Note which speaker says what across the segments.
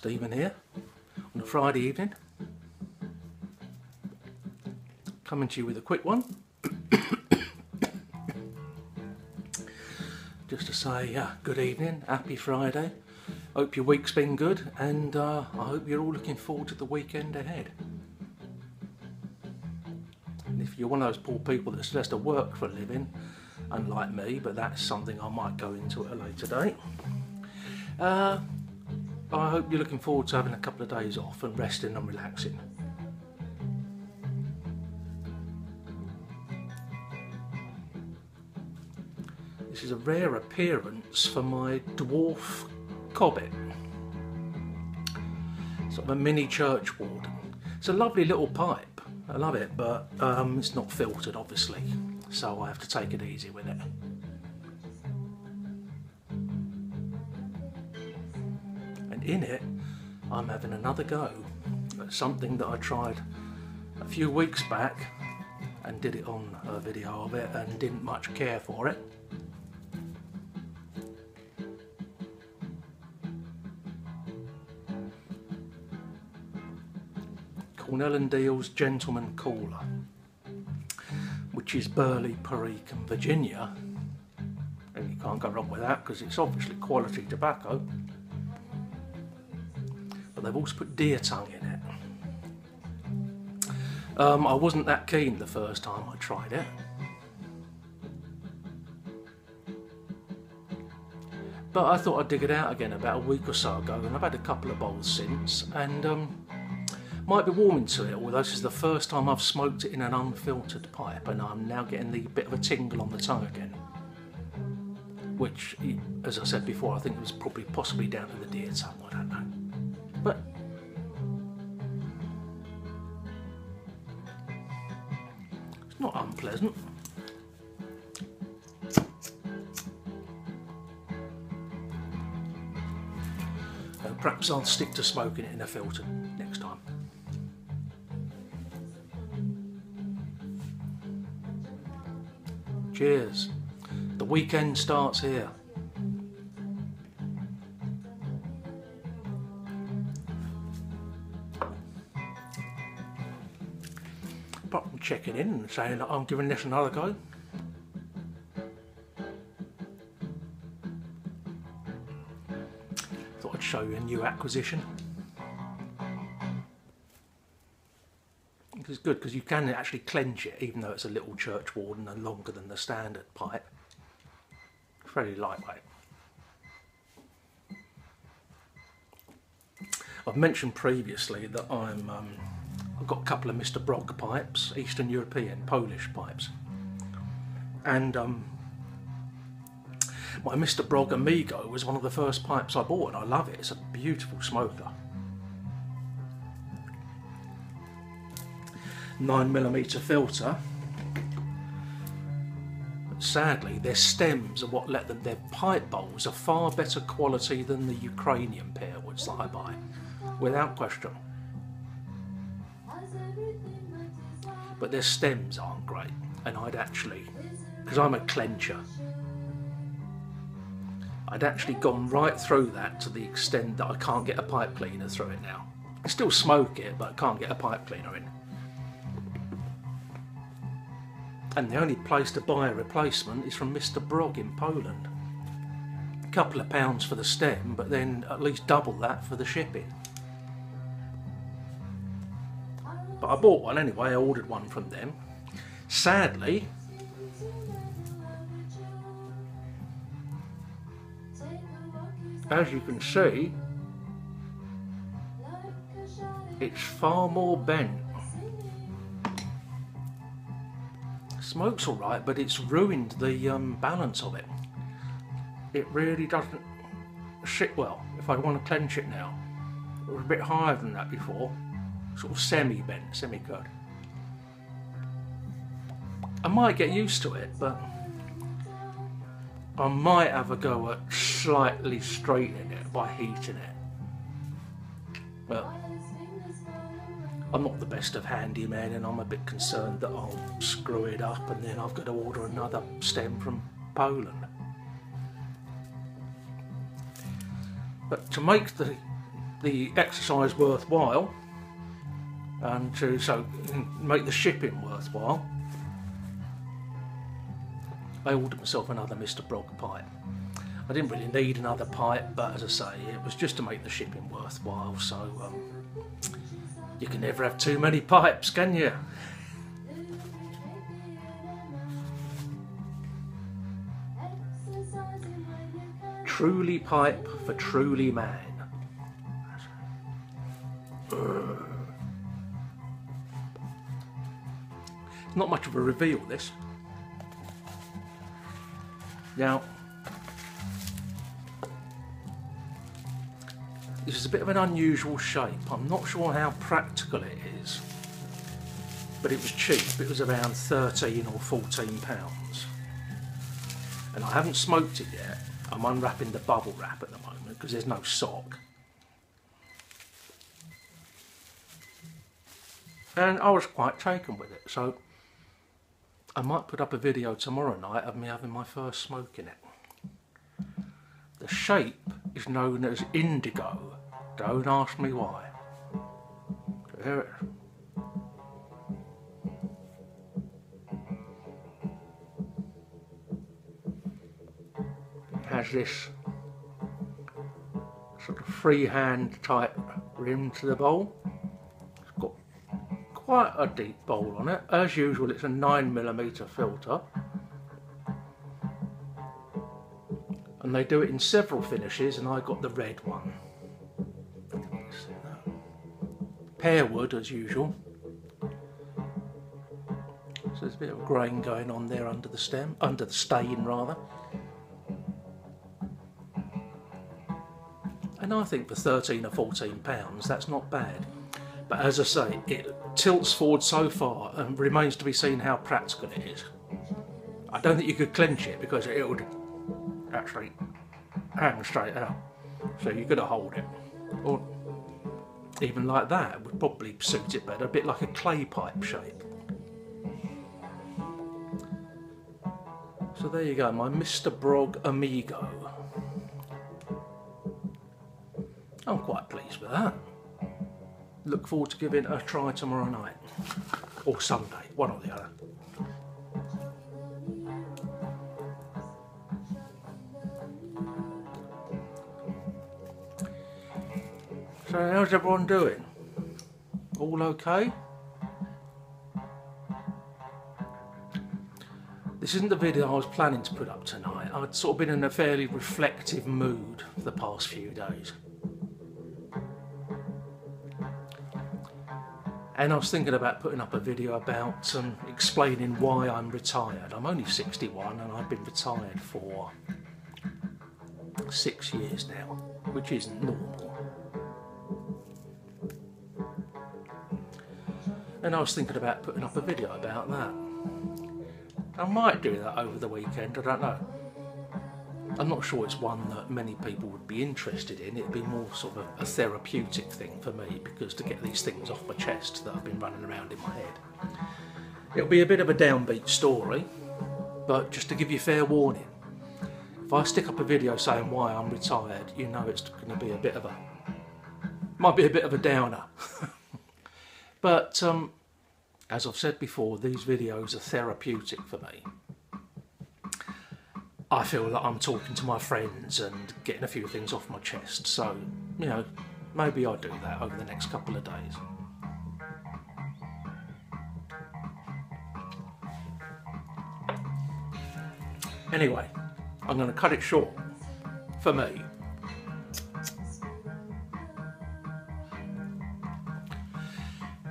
Speaker 1: Stephen here on a Friday evening, coming to you with a quick one. Just to say good evening, happy Friday. Hope your week's been good, and I hope you're all looking forward to the weekend ahead. And if you're one of those poor people that still has to work for a living, unlike me, but that's something I might go into at a later date, I hope you're looking forward to having a couple of days off and resting and relaxing. This is a rare appearance for my dwarf cobbit, sort of a mini church warden. It's a lovely little pipe, I love it, but it's not filtered obviously, so I have to take it easy with it. And in it I'm having another go at something that I tried a few weeks back and did it on a video of it and didn't much care for it. Cornell & Deal's Gentleman Cooler, which is Burley, Perique and Virginia, and you can't go wrong with that because it's obviously quality tobacco, but they've also put deer tongue in it. I wasn't that keen the first time I tried it, but I thought I'd dig it out again about a week or so ago, and I've had a couple of bowls since, and might be warming to it, although this is the first time I've smoked it in an unfiltered pipe, and I'm now getting the bit of a tingle on the tongue again, which, as I said before, I think it was probably possibly down to the deer tongue, I don't know, but it's not unpleasant. Perhaps I'll stick to smoking it in a filter next time. Cheers. The weekend starts here. Apart from checking in and saying that I'm giving this another go, thought I'd show you a new acquisition. It's good because you can actually clench it, even though it's a little church warden and longer than the standard pipe. It's very lightweight. I've mentioned previously that I've got a couple of Mr. Brog pipes, Eastern European, Polish pipes, and my Mr. Brog Amigo was one of the first pipes I bought, and I love it. It's a beautiful smoker. 9mm filter. But sadly, their stems are what let them. Their pipe bowls are far better quality than the Ukrainian pearwoods that I buy, without question. But their stems aren't great, and I'd actually, because I'm a clencher, I'd actually gone right through that to the extent that I can't get a pipe cleaner through it now. I still smoke it, but I can't get a pipe cleaner in. And the only place to buy a replacement is from Mr. Brog in Poland. A couple of pounds for the stem, but then at least double that for the shipping. But I bought one anyway, I ordered one from them. Sadly, as you can see, it's far more bent. Smoke's alright, but it's ruined the balance of it. It really doesn't sit well if I want to clench it now. It was a bit higher than that before, sort of semi-bent, semi-cut. I might get used to it, but I might have a go at slightly straightening it by heating it. But I'm not the best of handymen, and I'm a bit concerned that I'll screw it up and then I've got to order another stem from Poland. But to make the the exercise worthwhile and to make the shipping worthwhile, I ordered myself another Mr. Brog pipe. I didn't really need another pipe, but as I say, it was just to make the shipping worthwhile, so you can never have too many pipes, can you? Truly pipe for truly man. Not much of a reveal, this. Now, this is a bit of an unusual shape. I'm not sure how practical it is, but it was cheap. It was around 13 or 14 pounds. And I haven't smoked it yet. I'm unwrapping the bubble wrap at the moment because there's no sock. And I was quite taken with it, so I might put up a video tomorrow night of me having my first smoke in it. The shape is known as indigo. Don't ask me why. There it is. It has this sort of freehand type rim to the bowl. It's got quite a deep bowl on it. As usual, it's a 9mm filter. And they do it in several finishes, and I got the red one. Pear wood as usual. So there's a bit of grain going on there under the stem, under the stain rather. And I think for 13 or 14 pounds that's not bad. But as I say, it tilts forward so far and remains to be seen how practical it is. I don't think you could clench it because it would actually hang straight out. So you've got to hold it. Or even like that would probably suit it better, a bit like a clay pipe shape. So there you go, my Mr. Brog Amigo. I'm quite pleased with that. Look forward to giving it a try tomorrow night. Or Sunday, one or the other. So how's everyone doing? All okay? This isn't the video I was planning to put up tonight. I'd sort of been in a fairly reflective mood for the past few days. And I was thinking about putting up a video about explaining why I'm retired. I'm only 61 and I've been retired for 6 years now, which isn't normal. And I was thinking about putting up a video about that. I might do that over the weekend, I don't know. I'm not sure it's one that many people would be interested in. It'd be more sort of a therapeutic thing for me, because to get these things off my chest that have been running around in my head. It'll be a bit of a downbeat story, but just to give you fair warning, if I stick up a video saying why I'm retired, you know it's going to be a bit of a, might be a bit of a downer. But as I've said before, these videos are therapeutic for me. I feel that I'm talking to my friends and getting a few things off my chest, so, you know, maybe I'll do that over the next couple of days. Anyway, I'm going to cut it short, for me.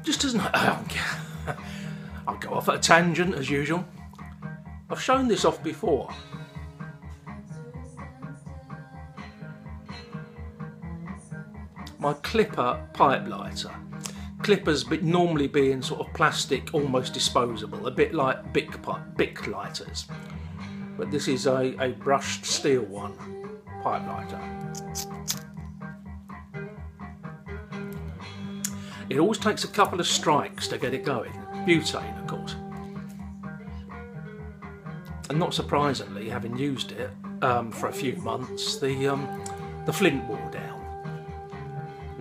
Speaker 1: Just as I'll go off at a tangent as usual. I've shown this off before. My Clipper pipe lighter. Clippers normally being sort of plastic, almost disposable, a bit like Bic lighters. But this is a brushed steel one, pipe lighter. It always takes a couple of strikes to get it going. Butane, of course. And not surprisingly, having used it for a few months, the Flint wore down.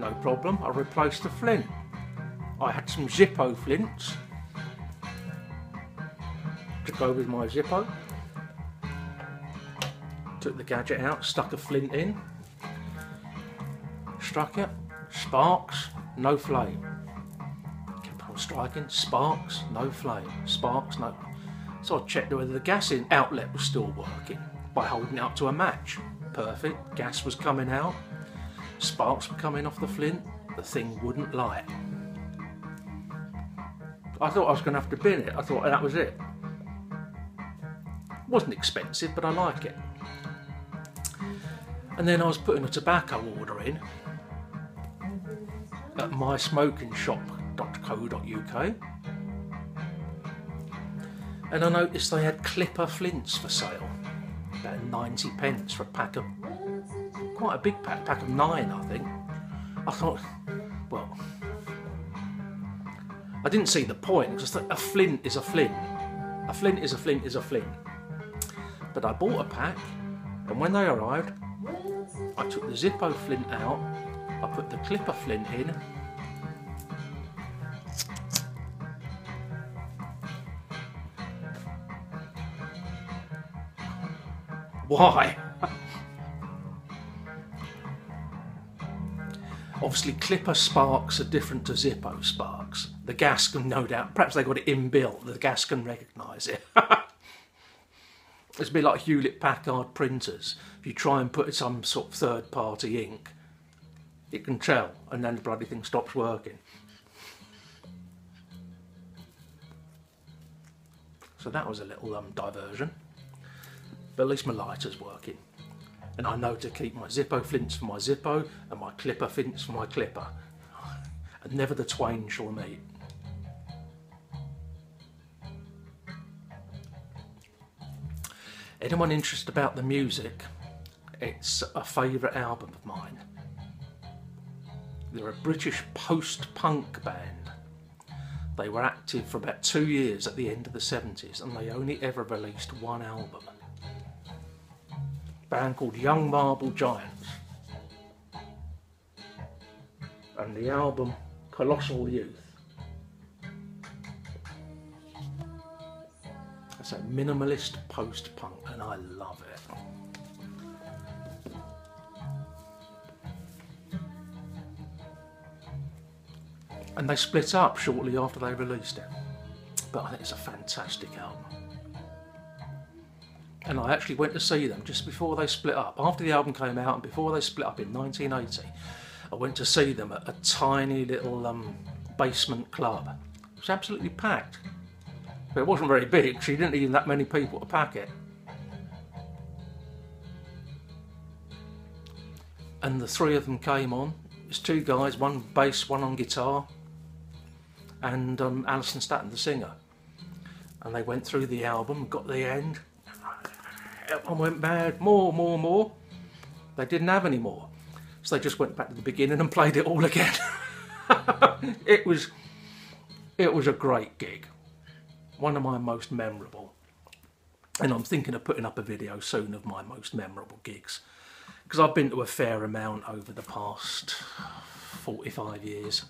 Speaker 1: no problem. I replaced the Flynn. I had some Zippo flints to go with my Zippo. Took the gadget out, stuck a flint in, struck it, sparks, no flame. Kept on striking, sparks, no flame, sparks, no. So I checked whether the gas outlet was still working by holding it up to a match. Perfect, gas was coming out, sparks were coming off the flint, the thing wouldn't light. I thought I was going to have to bin it, I thought that was it. It wasn't expensive, but I like it. And then I was putting a tobacco order in at mysmokingshop.co.uk, and I noticed they had clipper flints for sale, about 90 pence for a pack of, quite a big pack of 9 I think. I thought, well, I didn't see the point, because a flint is a flint. A flint is a flint is a flint. But I bought a pack, and when they arrived, I took the Zippo flint out, I put the clipper flint in, why? Obviously clipper sparks are different to Zippo sparks. The gas can, no doubt, perhaps they got it inbuilt, the gas can recognise it. It's a bit like Hewlett-Packard printers. If you try and put some sort of third-party ink, it can tell, and then the bloody thing stops working. So that was a little diversion. But at least my lighter's working. And I know to keep my Zippo flints for my Zippo, and my clipper flints for my clipper. And never the twain shall meet. Anyone interested about the music, it's a favourite album of mine. They're a British post-punk band. They were active for about 2 years at the end of the 70s, and they only ever released one album. A band called Young Marble Giants. And the album Colossal Youth. It's a minimalist post-punk, and I love it. And they split up shortly after they released it. But I think it's a fantastic album. And I actually went to see them just before they split up. After the album came out and before they split up in 1980, I went to see them at a tiny little basement club. It was absolutely packed. But it wasn't very big, so you didn't need that many people to pack it. And the three of them came on. There's 2 guys, one bass, one on guitar, and Alison Staton, the singer. And they went through the album, got to the end. Everyone went mad, more. They didn't have any more. So they just went back to the beginning and played it all again. It was a great gig. One of my most memorable. And I'm thinking of putting up a video soon of my most memorable gigs. Because I've been to a fair amount over the past 45 years.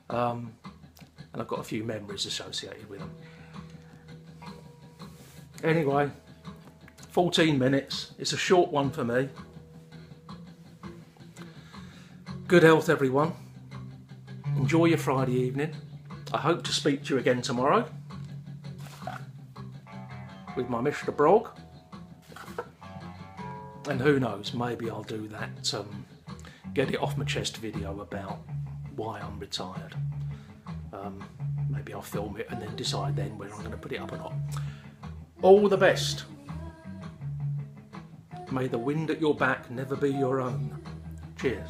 Speaker 1: And I've got a few memories associated with them. Anyway, 14 minutes. It's a short one for me. Good health, everyone. Enjoy your Friday evening. I hope to speak to you again tomorrow with my Mr. Brog. And who knows, maybe I'll do that get it off my chest video about why I'm retired. Maybe I'll film it and then decide then whether I'm going to put it up or not. All the best. May the wind at your back never be your own. Cheers.